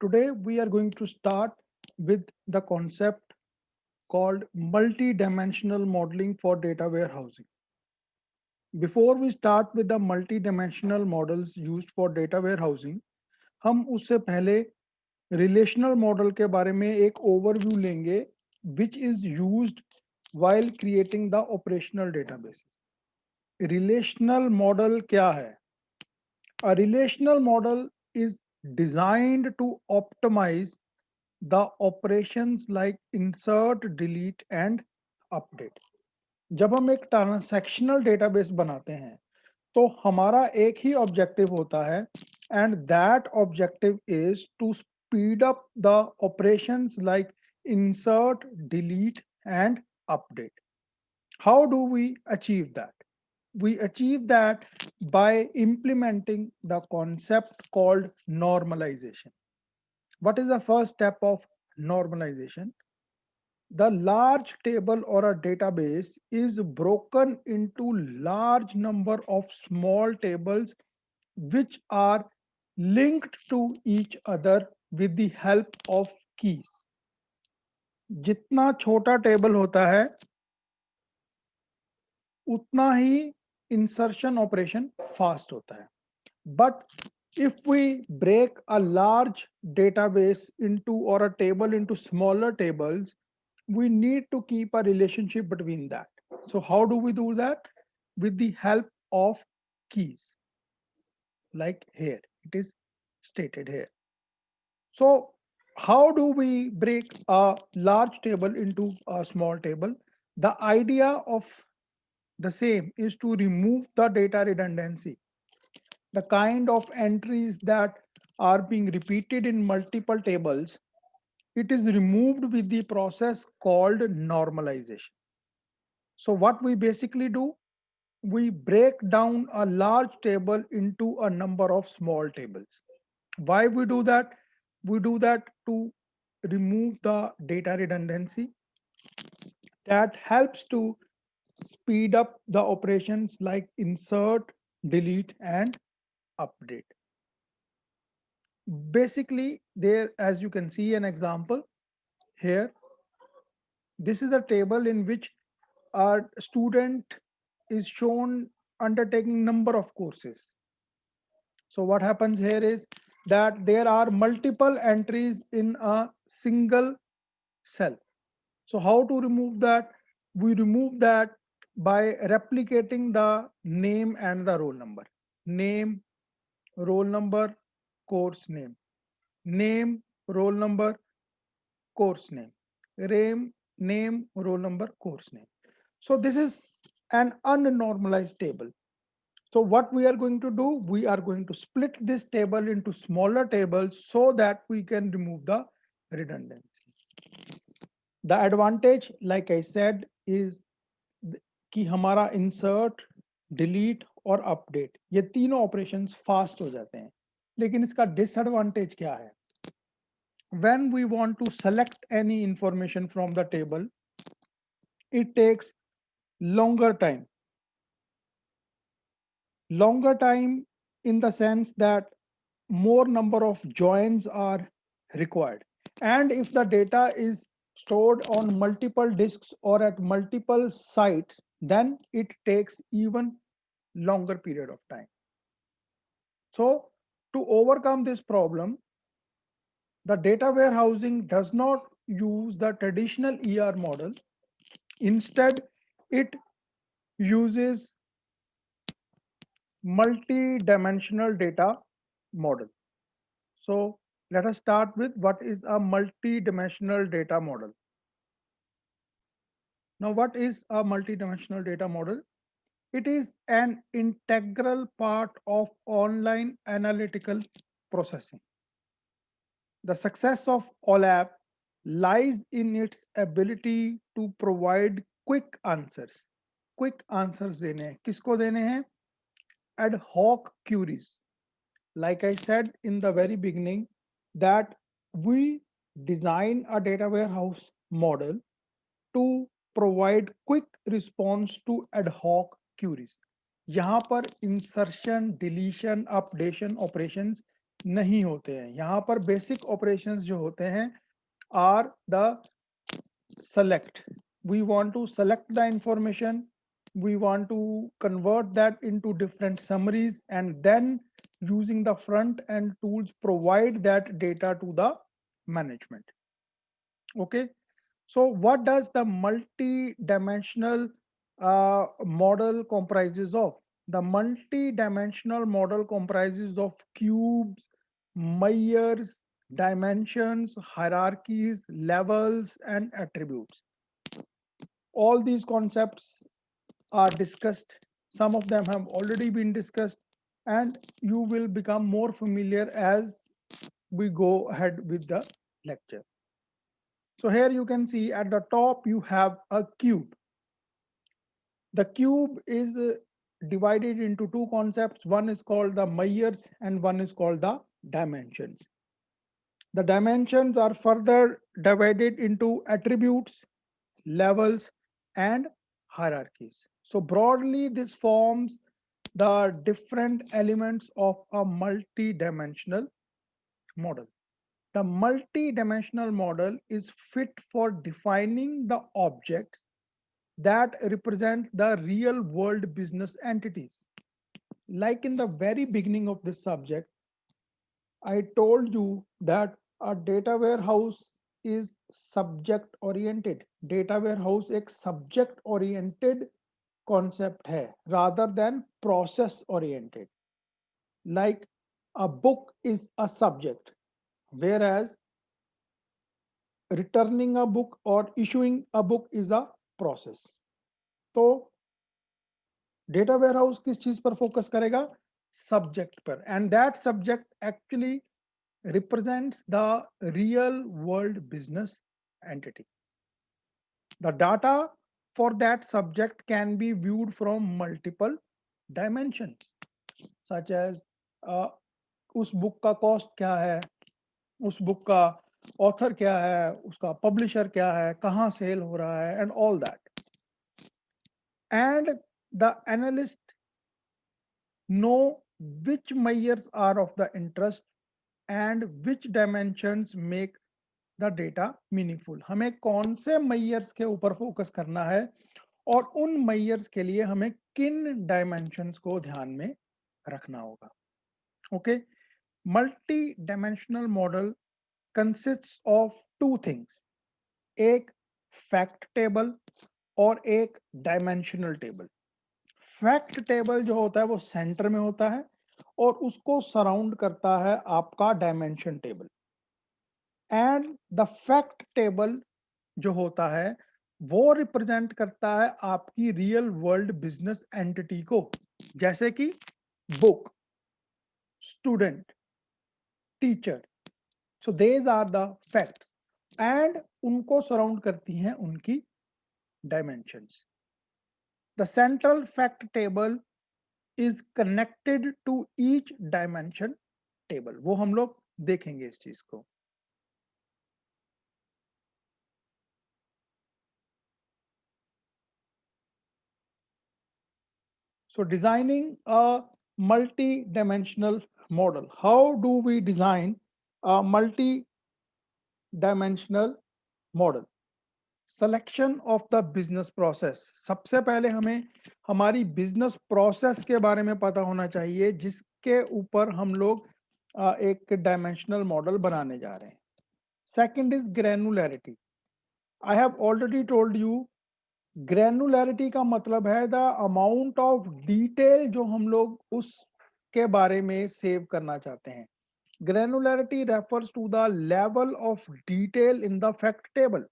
Today we are going to start with the concept called multi-dimensional modeling for data warehousing. Before we start with the multi-dimensional models used for data warehousing, हम उससे पहले relational model के बारे में एक overview लेंगे which is used while creating the operational databases. Relational model क्या है? A relational model is designed to optimize the operations like insert, delete and update. जब हम एक ट्रांसैक्शनल डेटाबेस बनाते हैं तो हमारा एक ही ऑब्जेक्टिव होता है and that objective is to speed up the operations like insert, delete and update. How do we achieve that? We achieve that by implementing the concept called normalization. What is the first step of normalization? The large table or a database is broken into large number of small tables which are linked to each other with the help of keys. जितना छोटा table होता है उतना ही insertion operation fast होता है. But if we break a large database into or a table into smaller tables, we need to keep a relationship between that. So how do we do that? With the help of keys, like here, it is stated here. So how do we break a large table into a small table? The idea of the same is to remove the data redundancy, the kind of entries that are being repeated in multiple tables. It is removed with the process called normalization. So what we basically do, we break down a large table into a number of small tables. Why we do that? We do that to remove the data redundancy. That helps to speed up the operations like insert, delete and update. Basically, there, as you can see an example here, this is a table in which a student is shown undertaking number of courses. So what happens here is that there are multiple entries in a single cell. So how to remove that? We remove that by replicating the name and the roll number. Name, roll number, course name. Name, roll number, course name. Name, roll number, course name. So this is an unnormalized table. So what we are going to do, we are going to split this table into smaller tables so that we can remove the redundancy. The advantage, like I said, is कि हमारा insert, delete और update ये तीनों operations fast हो जाते हैं. लेकिन इसका disadvantage क्या है? When we want to select any information from the table, it takes longer time. Longer time in the sense that more number of joins are required. And if the data is stored on multiple disks or at multiple sites, then it takes even longer period of time. So to overcome this problem, the data warehousing does not use the traditional ER model. Instead, it uses multi-dimensional data model. So let us start with what is a multi-dimensional data model. Now, what is a multi-dimensional data model? It is an integral part of online analytical processing. The success of OLAP lies in its ability to provide quick answers. Quick answers देने हैं. किसको देने हैं? Ad hoc queries. Like I said in the very beginning, that we design a data warehouse model to provide quick response to ad hoc queries. यहाँ पर insertion, deletion, updation operations नहीं होते हैं। यहाँ पर बेसिक ऑपरेशंस जो होते हैं are the select. We want to select the information. We want to convert that into different summaries, and then using the front end tools provide that data to the management. Okay. So what does the multi-dimensional model comprises of? The multi-dimensional model comprises of cubes, layers, dimensions, hierarchies, levels, and attributes. All these concepts are discussed. Some of them have already been discussed, and you will become more familiar as we go ahead with the lecture. So here you can see at the top you have a cube. The cube is divided into two concepts. One is called the layers and one is called the dimensions. The dimensions are further divided into attributes, levels, and hierarchies. So broadly, this forms the different elements of a multi-dimensional model. The multi-dimensional model is fit for defining the objects that represent the real world business entities. Like in the very beginning of this subject, I told you that a data warehouse is subject oriented. Data warehouse एक subject oriented concept है rather than process oriented. Like a book is a subject, whereas returning a book or issuing a book is a process. तो data ware house किस चीज पर focus करेगा? Subject पर, and that subject actually represents the real world business entity. The data for that subject can be viewed from multiple dimensions, such as उस book का cost क्या है, उस बुक का ऑथर क्या है, उसका पब्लिशर क्या है, कहाँ सेल हो रहा है, and all that. And the analyst know which measures are of the interest and which dimensions make the data meaningful. हमें कौन से मैयर्स के ऊपर फोकस करना है और उन मैयर्स के लिए हमें किन डायमेंशंस को ध्यान में रखना होगा. Okay. Multi dimensional model consists of two things. एक फैक्ट टेबल और एक डायमेंशनल टेबल. फैक्ट टेबल जो होता है वो सेंटर में होता है और उसको सराउंड करता है आपका dimension table. And the fact table जो होता है वो रिप्रेजेंट करता है आपकी रियल वर्ल्ड बिजनेस एंटिटी को, जैसे कि book, student, teacher. So these are the facts and उनको सराउंड करती हैं उनकी dimensions. The central fact table is connected to each dimension table. वो हम लोग देखेंगे इस चीज को. So designing a multi-dimensional model. How do we design a multi-dimensional model? Selection of the business process. सबसे पहले हमें हमारी बिजनेस प्रोसेस के बारे में पता होना चाहिए जिसके ऊपर हम लोग एक डायमेंशनल मॉडल बनाने जा रहे हैं. Second is granularity. I have already told you granularity का मतलब है द अमाउंट ऑफ डिटेल जो हम लोग उसके बारे में सेव करना चाहते हैं. Granularity refers to the level of detail in the fact table.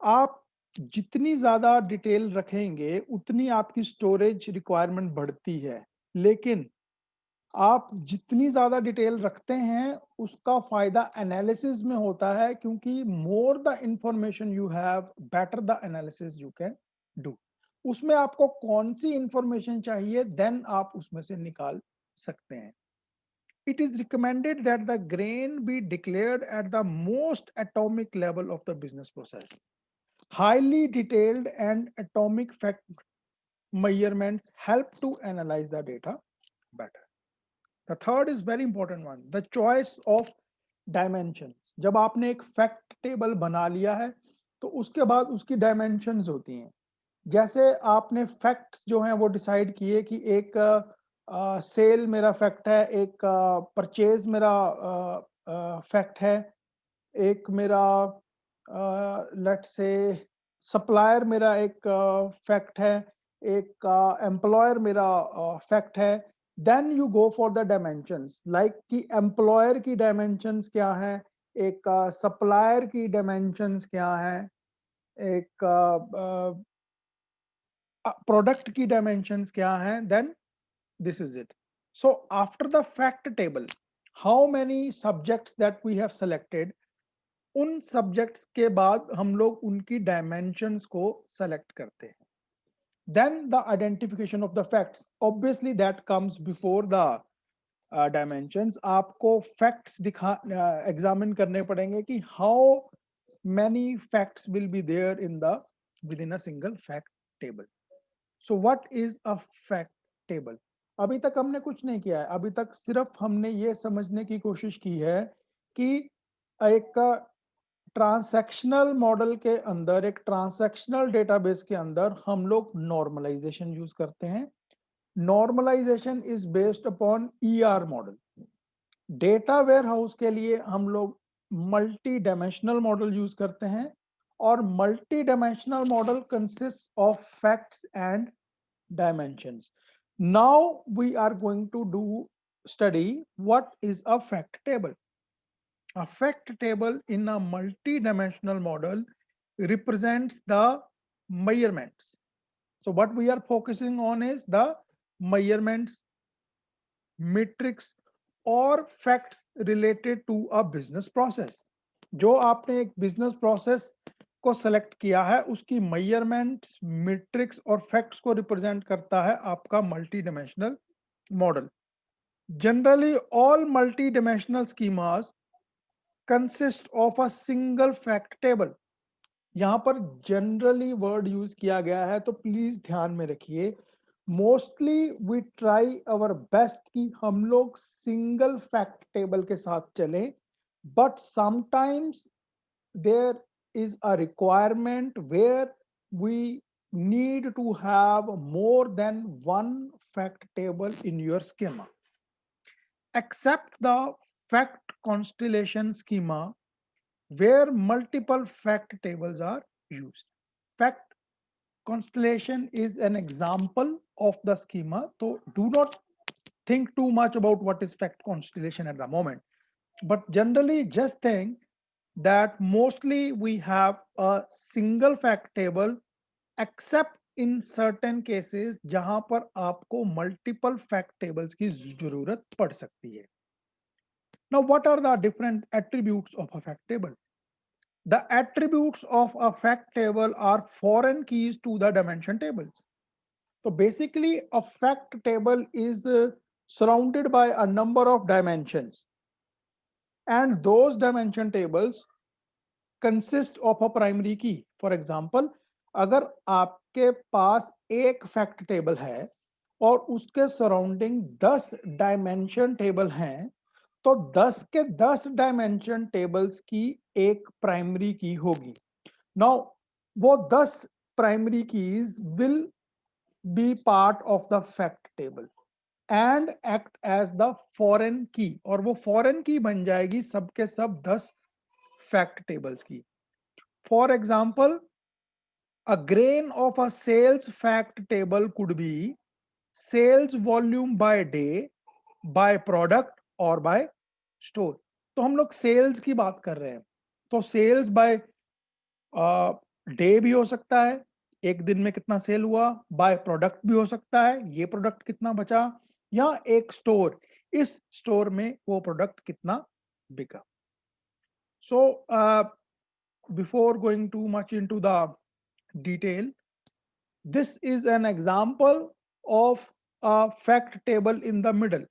आप जितनी ज्यादा डिटेल रखेंगे उतनी आपकी स्टोरेज रिक्वायरमेंट बढ़ती है, लेकिन आप जितनी ज्यादा डिटेल रखते हैं उसका फायदा एनालिसिस में होता है, क्योंकि more the information you have better the analysis you can do. उसमें आपको कौन सी इंफॉर्मेशन चाहिए देन आप उसमें से निकाल सकते हैं. It is recommended that the grain be declared at the most atomic level of the business process. Highly detailed and atomic fact measurements help to analyze the data better. The third is very important one, the choice of dimensions. जब आपने एक fact table बना लिया है तो उसके बाद उसकी डायमेंशंस होती हैं। जैसे आपने फैक्ट्स जो हैं वो डिसाइड किए कि एक सेल मेरा फैक्ट है, एक परचेज मेरा फैक्ट है, एक मेरा लेट्स से सप्लायर मेरा एक फैक्ट है, एक एम्प्लॉयर मेरा फैक्ट है। Then you go for the dimensions, like कि एम्प्लॉयर की डायमेंशंस क्या है, एक सप्लायर की डायमेंशंस क्या है, एक प्रोडक्ट की डायमेंशंस क्या हैं। Then this is it. So after the fact table, how many subjects that we have selected, उन subjects के बाद हम लोग उनकी dimensions को select करते हैं। Then the identification of the facts, obviously that comes before the dimensions। आपको facts दिखा examine करने पड़ेंगे कि how many facts will be there in the within a single fact table। So what is a fact table? अभी तक हमने कुछ नहीं किया है, अभी तक सिर्फ हमने ये समझने की कोशिश की है कि एक ट्रांसैक्शनल मॉडल के अंदर, एक ट्रांसैक्शनल डेटाबेस के अंदर हम लोग नॉर्मलाइजेशन यूज करते हैं। Normalisation is based upon ER model. Data warehouse के लिए हम लोग मल्टी डायमेंशनल मॉडल यूज करते हैं, और multi dimensional model consist of facts and dimensions. Now we are going to do study what is a fact table. A fact table in a multi-dimensional model represents the measurements. So what we are focusing on is the measurements, metrics और facts related to a business process। जो आपने एक business process को select किया है उसकी measurements, matrix और facts को रिप्रेजेंट करता है आपका multi dimensional model. Generally all multi dimensional schemas consist of a single fact table. यहां पर जनरली वर्ड यूज किया गया है तो प्लीज ध्यान में रखिए। Mostly we try our best कि हम लोग सिंगल फैक्ट टेबल के साथ चलें, but sometimes there is a requirement where we need to have more than one fact table in your schema. Except the fact constellation schema where multiple fact tables are used. Fact constellation is an example of the schema, so do not think too much about what is fact constellation at the moment, but generally just think that mostly we have a single fact table except in certain cases जहां पर आपको multiple fact tables की जरूरत पड़ सकती है। Now what are the different attributes of a fact table? The attributes of a fact table are foreign keys to the dimension tables. So basically a fact table is surrounded by a number of dimensions, and those dimension tables consist of a primary key। For example, अगर आपके पास एक fact table है और उसके surrounding 10 dimension table हैं, तो 10 के 10 dimension tables की एक प्राइमरी की होगी। नाउ वो 10 primary keys will be part of the fact table and act as the foreign key, और वो फॉरेन की बन जाएगी सबके सब 10 फैक्ट टेबल्स की। For example, a grain of a sales fact table could be sales volume by day, by product और by store। तो हम लोग सेल्स की बात कर रहे हैं, तो सेल्स बाय डे भी हो सकता है, एक दिन में कितना सेल हुआ, बाय प्रोडक्ट भी हो सकता है, ये प्रोडक्ट कितना बचा, या एक स्टोर, इस स्टोर में वो प्रोडक्ट कितना बिका। सो before going too much into the detail, this is an example of a fact table in the middle।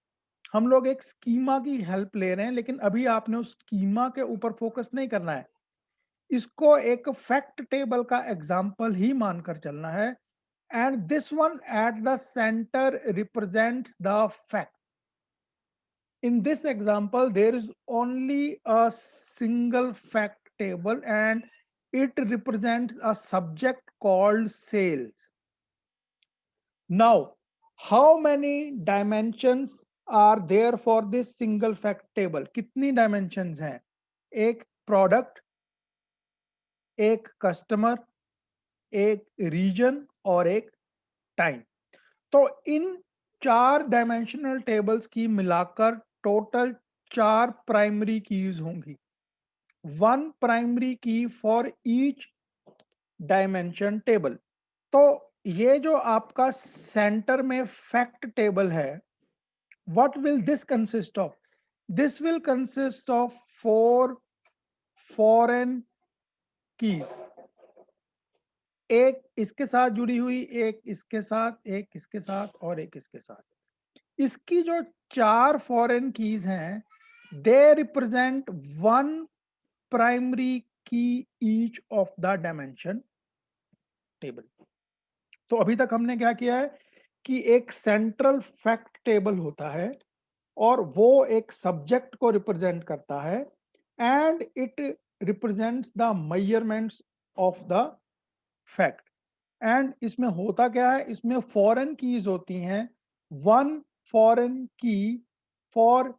हम लोग एक स्कीमा की हेल्प ले रहे हैं, लेकिन अभी आपने उस स्कीमा के ऊपर फोकस नहीं करना है, इसको एक फैक्ट टेबल का एग्जाम्पल ही मानकर चलना है। And this one at the centre represents the fact. In this example, there is only a single fact table and it represents a subject called sales. Now, how many dimensions are there for this single fact table? कितनी dimensions हैं? एक product, एक customer, एक region और एक time. तो इन 4 dimensional tables की मिलाकर टोटल 4 प्राइमरी कीज होंगी. 1 प्राइमरी की फॉर ईच डायमेंशन टेबल. तो ये जो आपका सेंटर में फैक्ट टेबल है, what will this consist of? This will consist of 4 foreign keys. एक इसके साथ जुड़ी हुई, एक इसके साथ, एक इसके साथ और एक इसके साथ. इसकी जो 4 फॉरेन कीज हैं, दे रिप्रेजेंट 1 प्राइमरी की each of the dimension table. तो अभी तक हमने क्या किया है कि एक सेंट्रल फैक्ट टेबल होता है और वो एक सब्जेक्ट को रिप्रेजेंट करता है and it represents the measurements of the fact. And इसमें होता क्या है, इसमें फॉरेन कीज होती हैं, 1 फॉरेन की for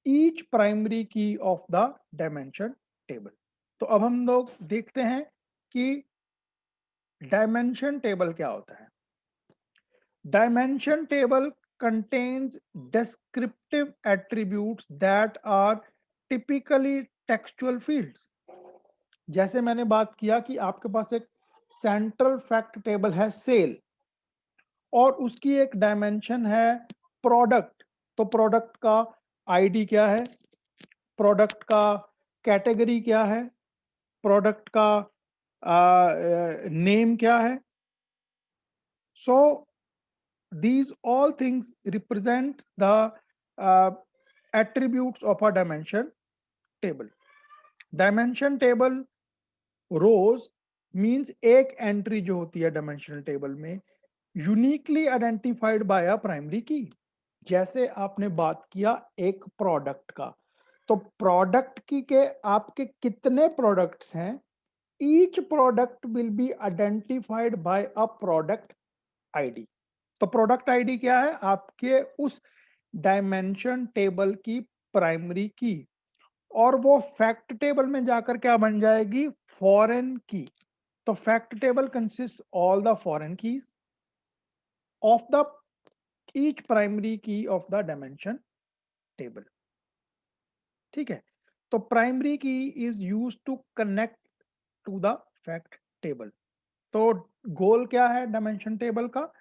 each primary key of the dimension table. तो अब हम लोग देखते हैं कि डायमेंशन टेबल क्या होता है. Dimension table contains descriptive attributes that are typically textual fields. जैसे मैंने बात किया कि आपके पास एक सेंट्रल फैक्ट टेबल है सेल और उसकी एक डायमेंशन है प्रोडक्ट. तो प्रोडक्ट का आईडी क्या है, प्रोडक्ट का कैटेगरी क्या है, प्रोडक्ट का नेम क्या है. सो these all things represent the attributes of a dimension table. Dimension table rows means एक एंट्री जो होती है डायमेंशनल टेबल में uniquely identified by a primary की. जैसे आपने बात किया एक प्रोडक्ट का, तो प्रोडक्ट की के आपके कितने प्रोडक्ट्स हैं, each product will be identified by a product ID. तो प्रोडक्ट आईडी क्या है, आपके उस डायमेंशन टेबल की प्राइमरी की और वो फैक्ट टेबल में जाकर क्या बन जाएगी, फॉरेन की. तो fact table consist all the foreign keys of the each primary key of the dimension table. ठीक है. तो primary key is use to connect to the fact table. तो गोल क्या है डायमेंशन टेबल का,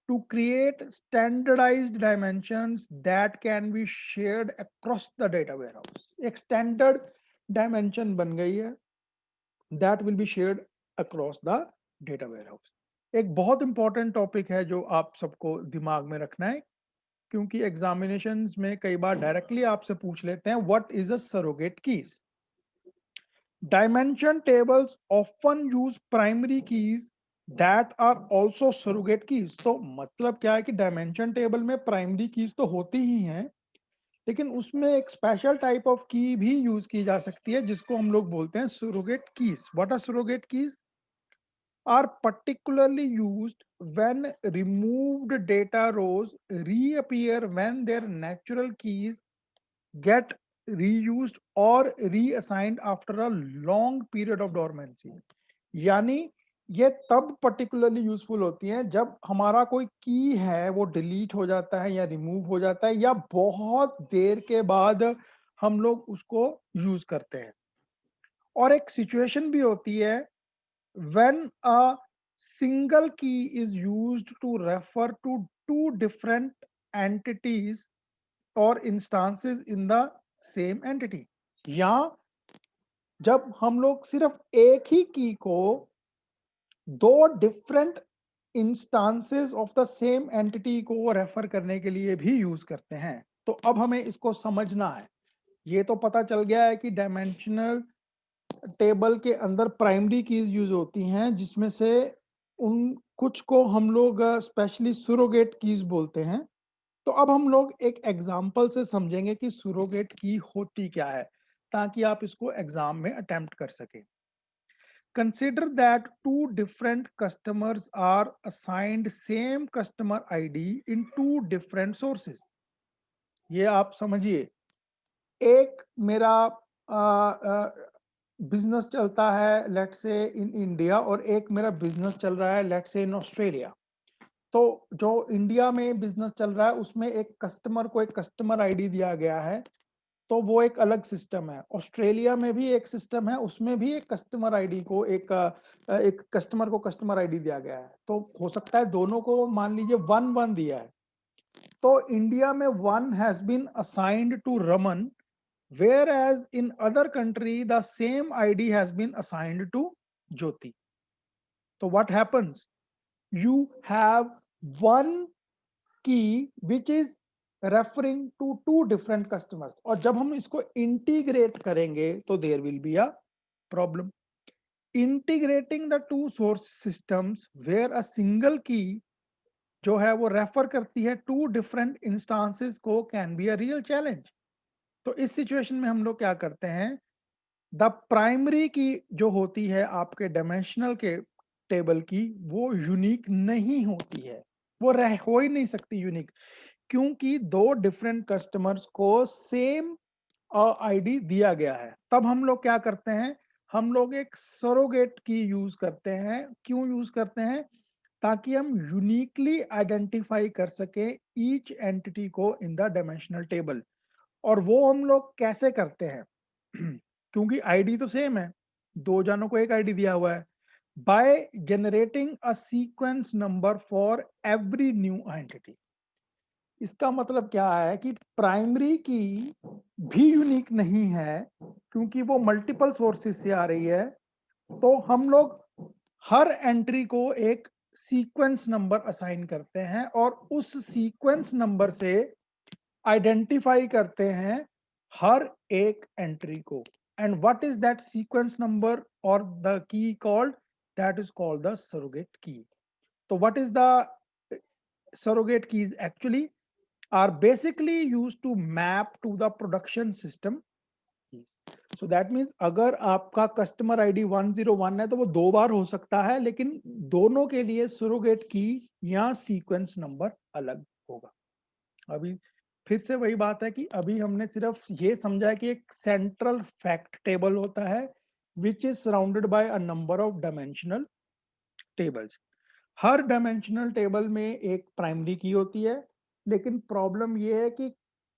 to create standardized dimensions that can be shared across the data warehouse. एक standard dimension बन गई है that will be shared across the data warehouse. एक बहुत important topic है जो आप सबको दिमाग में रखना है, क्योंकि एग्जामिनेशंस में कई बार डायरेक्टली आपसे पूछ लेते हैं what is a surrogate keys. Dimension tables often use primary keys that are also surrogate keys. तो मतलब क्या है कि डायमेंशन टेबल में प्राइमरी कीज तो होती ही हैं, लेकिन उसमें एक स्पेशल टाइप ऑफ की भी यूज की जा सकती है जिसको हम लोग बोलते हैं surrogate keys. What are surrogate keys? are particularly used when removed data rows reappear when their natural keys get reused or reassigned after a long period of dormancy. यानी ये तब पर्टिकुलरली यूजफुल होती हैं जब हमारा कोई की है वो डिलीट हो जाता है या रिमूव हो जाता है या बहुत देर के बाद हम लोग उसको यूज करते हैं. और एक सिचुएशन भी होती है when a single key is used to refer to two different entities or instances in the same entity. या जब हम लोग सिर्फ एक ही की को दो different instances of the same entity को रेफर करने के लिए भी यूज करते हैं. तो अब हमें इसको समझना है. ये तो पता चल गया है कि डायमेंशनल टेबल के अंदर प्राइमरी कीज यूज होती हैं, जिसमें से उन कुछ को हम लोग स्पेशली सुरोगेट कीज बोलते हैं तो अब हम लोग एक एग्जाम्पल से समझेंगे कि सुरोगेट की होती क्या है, ताकि आप इसको एग्जाम में अटेम्प्ट कर सकें। Consider that two different customers are assigned same customer ID in two different sources. ये आप समझिए, एक मेरा बिजनेस चलता है लेट्स से इन इंडिया, और एक मेरा बिजनेस चल रहा है लेट्स से इन ऑस्ट्रेलिया। तो जो इंडिया में बिजनेस चल रहा है उसमें एक कस्टमर को एक कस्टमर आईडी दिया गया है, तो वो एक अलग सिस्टम है। ऑस्ट्रेलिया में भी एक सिस्टम है, उसमें भी एक कस्टमर आईडी को एक कस्टमर को कस्टमर आईडी दिया गया है। तो हो सकता है दोनों को मान लीजिए 1-1 दिया है। तो इंडिया में 1 has been assigned to Raman, whereas in other country the same id has been assigned to Jyoti. So what happens, you have one key which is referring to two different customers, और जब हम इसको integrate करेंगे तो there will be a problem. Integrating the two source systems where a single key जो है वो refer करती है टू डिफरेंट इंस्टांसेस को can be a real challenge. तो इस सिचुएशन में हम लोग क्या करते हैं, द प्राइमरी की जो होती है आपके डायमेंशनल के टेबल की, वो यूनिक नहीं होती है, वो रह हो ही नहीं सकती यूनिक, क्योंकि दो डिफरेंट कस्टमर्स को सेम आईडी दिया गया है। तब हम लोग क्या करते हैं, हम लोग एक सरोगेट की यूज करते हैं। क्यों यूज करते हैं, ताकि हम यूनिकली आइडेंटिफाई कर सके ईच एंटिटी को इन द डायमेंशनल टेबल। और वो हम लोग कैसे करते हैं क्योंकि आईडी तो सेम है, दो जानों को एक आईडी दिया हुआ है। By generating a sequence number for every new entity. इसका मतलब क्या है कि प्राइमरी की भी यूनिक नहीं है, क्योंकि वो मल्टीपल सोर्सेस से आ रही है। तो हम लोग हर एंट्री को एक सीक्वेंस नंबर असाइन करते हैं और उस सीक्वेंस नंबर से आइडेंटिफाई करते हैं हर एक एंट्री को। And what is that sequence number और the key called, that is called the surrogate key. तो what is the surrogate keys actually are basically used to map to the production system keys. So that means अगर आपका customer ID 101 है तो वो दो बार हो सकता है, लेकिन दोनों के लिए surrogate की या सीक्वेंस नंबर अलग होगा। अभी फिर से वही बात है कि अभी हमने सिर्फ ये समझा है कि एक सेंट्रल फैक्ट टेबल होता है विच is surrounded bye a number of dimensional tables. Her dimensional table में एक प्राइमरी की होती है, लेकिन प्रॉब्लम ये है कि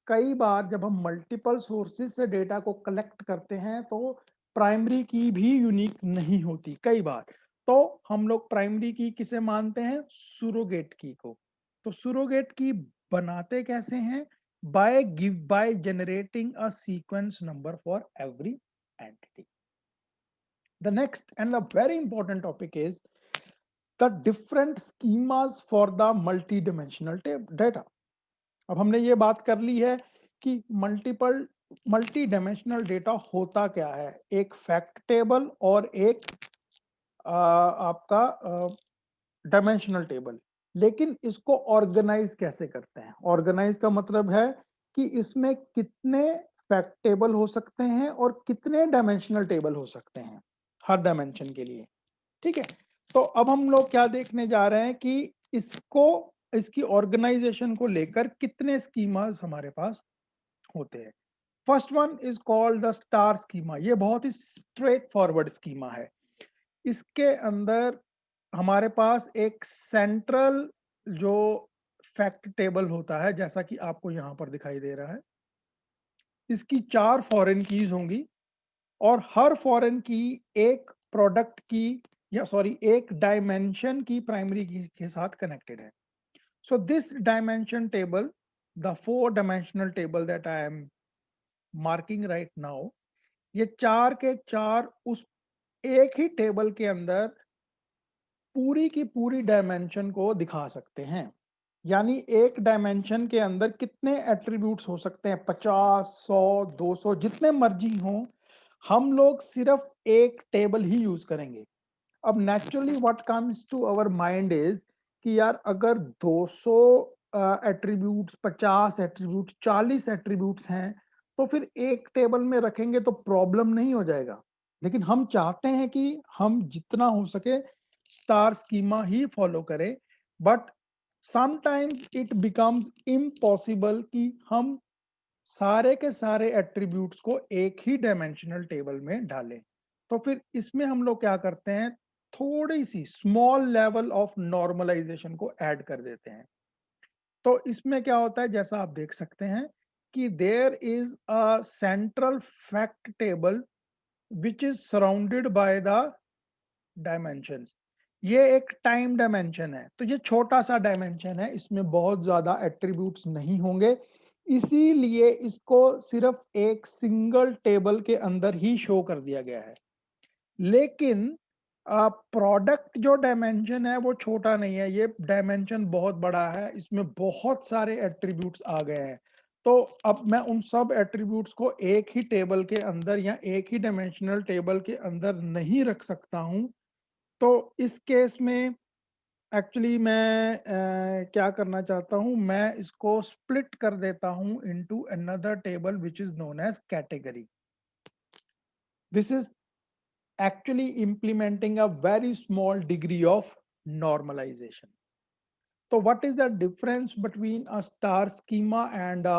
कई बार जब हम मल्टीपल सोर्सेज से डेटा को कलेक्ट करते हैं तो प्राइमरी की भी यूनिक नहीं होती कई बार। तो हम लोग प्राइमरी की किसे मानते हैं, सुरोगेट की को। तो सुरोगेट की बनाते कैसे हैं, by generating a sequence number for every entity. The next and the very important topic is the different schemas for the multi-dimensional data. अब हमने ये बात कर ली है कि मल्टी डायमेंशनल डेटा होता क्या है, एक फैक्ट टेबल और एक आपका डायमेंशनल टेबल। लेकिन इसको ऑर्गेनाइज कैसे करते हैं, ऑर्गेनाइज का मतलब है कि इसमें कितने फैक्ट टेबल हो सकते हैं और कितने डायमेंशनल टेबल हो सकते हैं हर डायमेंशन के लिए। ठीक है, तो अब हम लोग क्या देखने जा रहे हैं कि इसकी ऑर्गेनाइजेशन को लेकर कितने स्कीमास हमारे पास होते हैं। First one is called the star schema. ये बहुत ही स्ट्रेट फॉरवर्ड स्कीमा है। इसके अंदर हमारे पास एक सेंट्रल जो फैक्ट टेबल होता है, जैसा कि आपको यहां पर दिखाई दे रहा है, इसकी 4 फॉरेन कीज होंगी और हर फॉरेन की एक प्रोडक्ट की या सॉरी एक डायमेंशन की प्राइमरी की के साथ कनेक्टेड है। So this dimension table, the 4 dimensional table that I am marking right now, ये चार के चार उस एक ही टेबल के अंदर पूरी की पूरी डायमेंशन को दिखा सकते हैं। यानी एक डायमेंशन के अंदर कितने एट्रीब्यूट्स हो सकते हैं, 50, 100, 200, जितने मर्जी हों, हम लोग सिर्फ एक टेबल ही यूज करेंगे। अब naturally what comes to our mind is कि यार अगर 200 एट्रीब्यूट्स, 50 एट्रीब्यूट्स, 40 एट्रीब्यूट्स हैं, तो फिर एक टेबल में रखेंगे तो प्रॉब्लम नहीं हो जाएगा। लेकिन हम चाहते हैं कि हम जितना हो सके स्टार स्कीमा ही फॉलो करें, but sometimes it becomes impossible कि हम सारे के सारे एट्रीब्यूट्स को एक ही डायमेंशनल टेबल में डालें। तो फिर इसमें हम लोग क्या करते हैं, थोड़ी C small level of normalisation को ऐड कर देते हैं। तो इसमें क्या होता है, जैसा आप देख सकते हैं कि there is a central fact table which is surrounded by the dimensions. ये एक टाइम डायमेंशन है, तो ये छोटा सा डायमेंशन है, इसमें बहुत ज्यादा एट्रीब्यूट्स नहीं होंगे, इसीलिए इसको सिर्फ एक सिंगल टेबल के अंदर ही शो कर दिया गया है। लेकिन प्रोडक्ट जो डायमेंशन है वो छोटा नहीं है, ये डायमेंशन बहुत बड़ा है, इसमें बहुत सारे एट्रीब्यूट्स आ गए हैं। तो अब मैं उन सब एट्रीब्यूट्स को एक ही टेबल के अंदर या एक ही डायमेंशनल टेबल के अंदर नहीं रख सकता हूं। तो इस केस में एक्चुअली मैं क्या करना चाहता हूं, मैं इसको स्प्लिट कर देता हूं into another table which is known as category. This is actually implementing a very small degree of normalization. So what is the difference between a star schema and a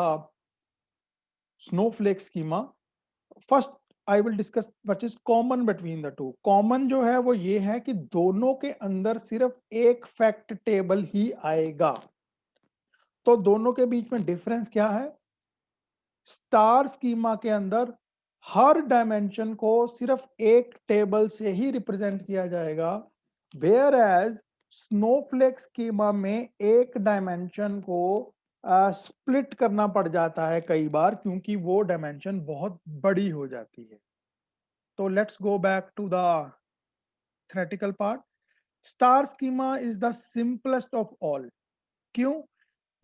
snowflake schema? First I will discuss what is common between the two. Common जो है वो ये है कि दोनों के अंदर सिर्फ एक फैक्ट टेबल ही आएगा। तो दोनों के बीच में डिफरेंस क्या है, स्टार स्कीमा के अंदर हर डायमेंशन को सिर्फ एक टेबल से ही रिप्रेजेंट किया जाएगा, वेयर एज स्नोफ्लेक स्कीमा में एक डायमेंशन को स्प्लिट करना पड़ जाता है कई बार, क्योंकि वो डायमेंशन बहुत बड़ी हो जाती है। तो let's go back to the theoretical part. Star schema is the simplest of all. क्यों?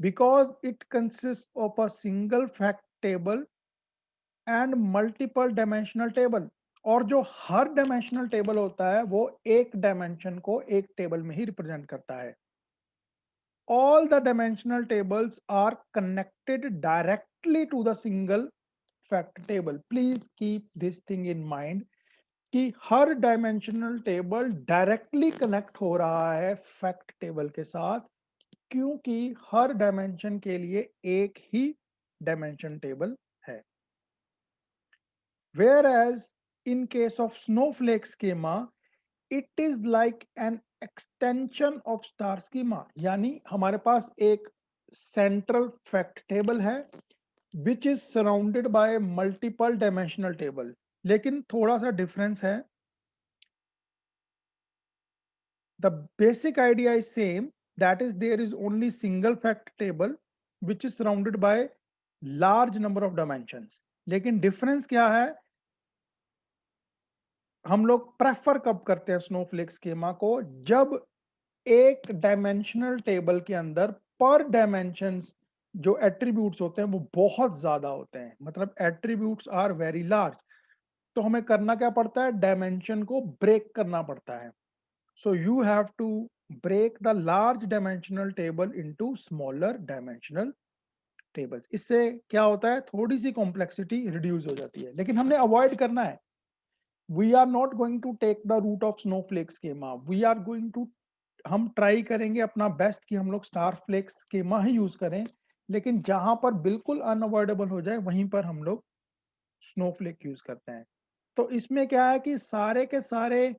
Because it consist of a single fact table and multiple dimensional table. और जो हर डायमेंशनल टेबल होता है वो एक डायमेंशन को एक टेबल में ही रिप्रेजेंट करता है। All the dimensional tables are connected directly to the single fact table. Please keep this thing in mind कि हर डायमेंशनल टेबल डायरेक्टली कनेक्ट हो रहा है फैक्ट टेबल के साथ, क्योंकि हर डायमेंशन के लिए एक ही डायमेंशन टेबल है। Whereas in case of snowflake schema, it is like an extension of star schema। यानी हमारे पास एक central fact table है which is surrounded by multiple dimensional table। लेकिन थोड़ा सा difference है, the basic idea is same, that is there is only single fact table which is surrounded by large number of dimensions। लेकिन difference क्या है, हम लोग प्रेफर कब करते हैं स्नोफ्लेक स्कीमा को, जब एक डायमेंशनल टेबल के अंदर पर डायमेंशन जो एट्रीब्यूट्स होते हैं वो बहुत ज्यादा होते हैं, मतलब एट्रीब्यूट्स आर वेरी लार्ज। तो हमें करना क्या पड़ता है, डायमेंशन को ब्रेक करना पड़ता है। So you have to break the large dimensional table into smaller dimensional tables. इससे क्या होता है, थोड़ी सी कॉम्प्लेक्सिटी रिड्यूस हो जाती है, लेकिन हमने अवॉइड करना है। We are not going to take the route of snowflake schema, we are going to, हम ट्राई करेंगे अपना बेस्ट कि हम लोग स्टार फ्लेक स्कीमा ही यूज करें, लेकिन जहां पर बिल्कुल अनअवॉइडेबल हो जाए वहीं पर हम लोग स्नोफ्लेक यूज करते हैं। तो इसमें क्या है कि सारे के सारे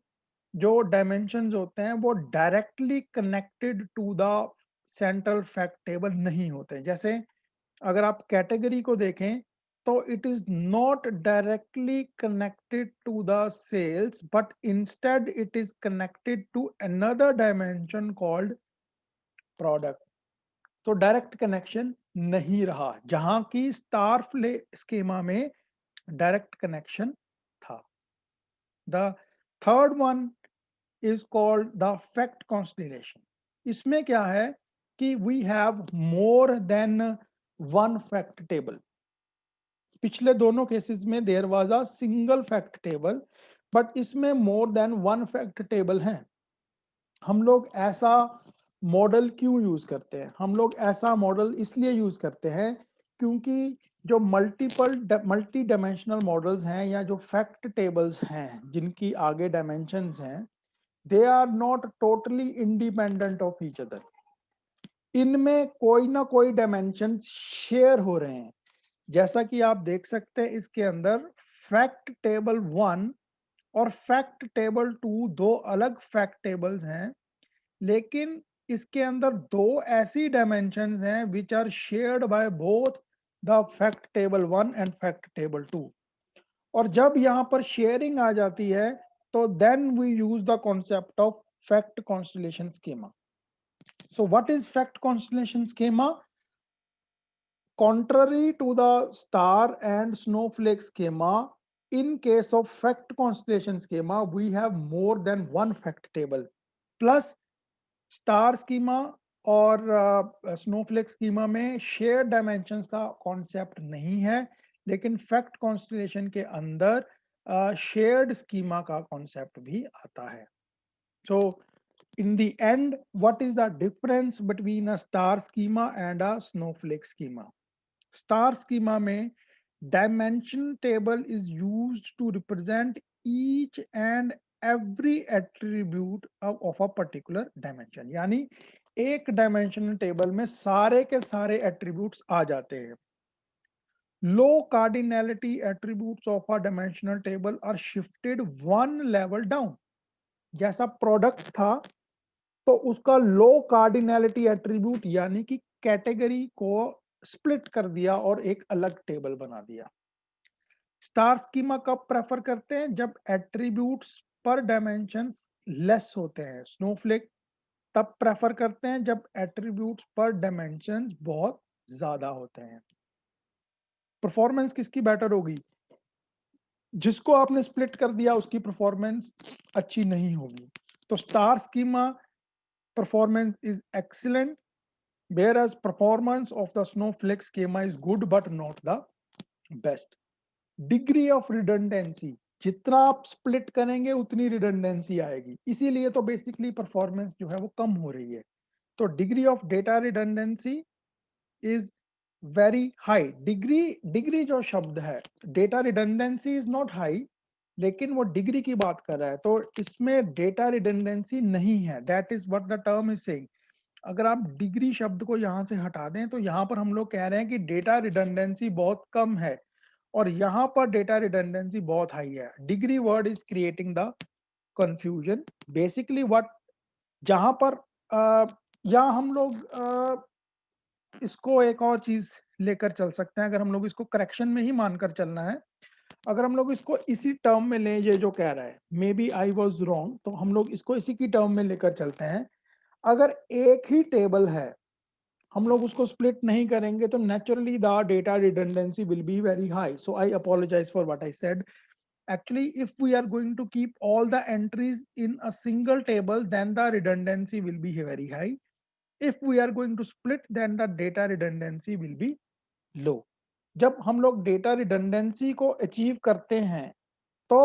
जो डायमेंशंस होते हैं वो directly connected to the central fact table नहीं होते। जैसे अगर आप कैटेगरी को देखें तो it is not directly connected to the sales, but instead it is connected to another dimension called product. तो डायरेक्ट कनेक्शन नहीं रहा, जहां की स्टार फ्ले स्कीमा में डायरेक्ट कनेक्शन था। The third one is called the fact constellation. इसमें क्या है कि we have more than one fact table. पिछले दोनों केसेस में there was a single fact table, but इसमें more than one fact table है। हम लोग ऐसा मॉडल क्यों यूज करते हैं हम लोग? ऐसा मॉडल इसलिए यूज करते हैं क्योंकि जो मल्टी डायमेंशनल मॉडल्स हैं या जो फैक्ट टेबल्स हैं जिनकी आगे डायमेंशंस हैं, they are not totally independent of each other. इनमें कोई ना कोई डायमेंशन शेयर हो रहे हैं। जैसा कि आप देख सकते हैं इसके अंदर फैक्ट टेबल 1 और फैक्ट टेबल 2 दो अलग फैक्ट टेबल्स हैं, लेकिन इसके अंदर दो ऐसी डायमेंशंस हैं which are shared by both the fact table 1 and fact table 2। और जब यहां पर शेयरिंग आ जाती है तो then we use the concept of fact constellation schema. So what is fact constellation schema? Contrary to the star and snowflake schema, in case of fact constellation schema, we have more than one fact table. Plus, star schema और snowflake schema में shared dimensions का concept नहीं है, लेकिन fact constellation के अंदर shared schema का concept भी आता है. So, in the end, what is the difference between a star schema and a snowflake schema? Star schema में dimension table is used to represent each and every attribute of a particular dimension। यानी एक dimension table में सारे के सारे attributes आ जाते हैं। Low cardinality attributes of a dimensional table are shifted one level down। जैसा product था तो उसका लो कार्डिनैलिटी एट्रीब्यूट यानी कि कैटेगरी को स्प्लिट कर दिया और एक अलग टेबल बना दिया। स्टार स्कीमा कब प्रेफर करते हैं? जब एट्रीब्यूट्स पर डायमेंशंस लेस होते हैं। स्नोफ्लेक तब प्रेफर करते हैं जब एट्रीब्यूट्स पर डायमेंशंस बहुत ज्यादा होते हैं। परफॉर्मेंस किसकी बेटर होगी? जिसको आपने स्प्लिट कर दिया उसकी परफॉर्मेंस अच्छी नहीं होगी। तो star schema performance is excellent, whereas performance of the snowflake schema is good but not the best. Degree of redundancy, जितना आप स्प्लिट करेंगे उतनी रिडंडेंसी आएगी, इसीलिए तो बेसिकली परफॉर्मेंस जो है वो कम हो रही है। तो degree of data redundancy is very high. Degree जो शब्द है, data redundancy is not high, लेकिन वो डिग्री की बात कर रहा है, तो इसमें डेटा रिडंडेंसी नहीं है। That is what the term is saying. अगर आप डिग्री शब्द को यहां से हटा दें तो यहां पर हम लोग कह रहे हैं कि डेटा रिडंडेंसी बहुत कम है और यहां पर डेटा रिडंडेंसी बहुत हाई है। Degree word is creating the confusion. Basically what, जहां पर यहाँ हम लोग इसको एक और चीज लेकर चल सकते हैं। अगर हम लोग इसको करेक्शन में ही मानकर चलना है, अगर हम लोग इसको इसी टर्म में लें, ये जो कह रहा है maybe I was wrong, तो हम लोग इसको इसी की टर्म में लेकर चलते हैं। अगर एक ही टेबल है, हम लोग उसको स्प्लिट नहीं करेंगे, तो naturally the data redundancy will be very high. So I apologise for what I said. Actually, if we are going to keep all the entries in a single table, then the redundancy will be very high. If we are going to split, then the data redundancy will be low. जब हम लोग data redundancy को achieve करते हैं तो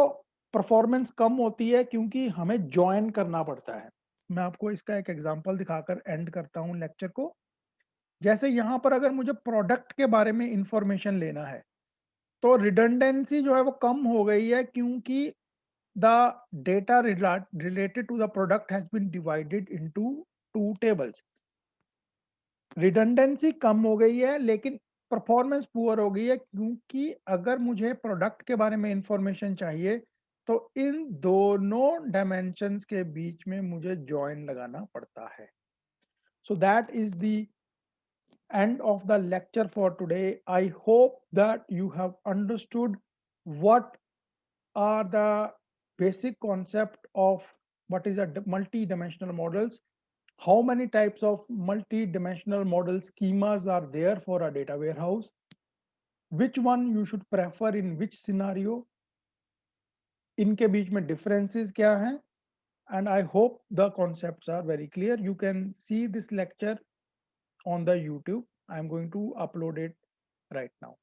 performance कम होती है, क्योंकि हमें ज्वाइन करना पड़ता है। मैं आपको इसका एक एग्जांपल दिखाकर एंड करता हूं लेक्चर को। जैसे यहाँ पर अगर मुझे प्रोडक्ट के बारे में इंफॉर्मेशन लेना है तो रिडंडेंसी जो है वो कम हो गई है, क्योंकि the data related to the product has been divided into two tables. Redundancy कम हो गई है लेकिन परफॉर्मेंस पुअर हो गई है, क्योंकि अगर मुझे प्रोडक्ट के बारे में इंफॉर्मेशन चाहिए तो इन दोनों डायमेंशंस के बीच में मुझे जॉइन लगाना पड़ता है। So that is the end of the lecture for today. I hope that you have understood what are the basic concept of what is a multi-dimensional models, how many types of multi-dimensional model schemas are there for a data warehouse, which one you should prefer in which scenario, इनके बीच में differences क्या हैं, and I hope the concepts are very clear. You can see this lecture on the YouTube. I'm going to upload it right now.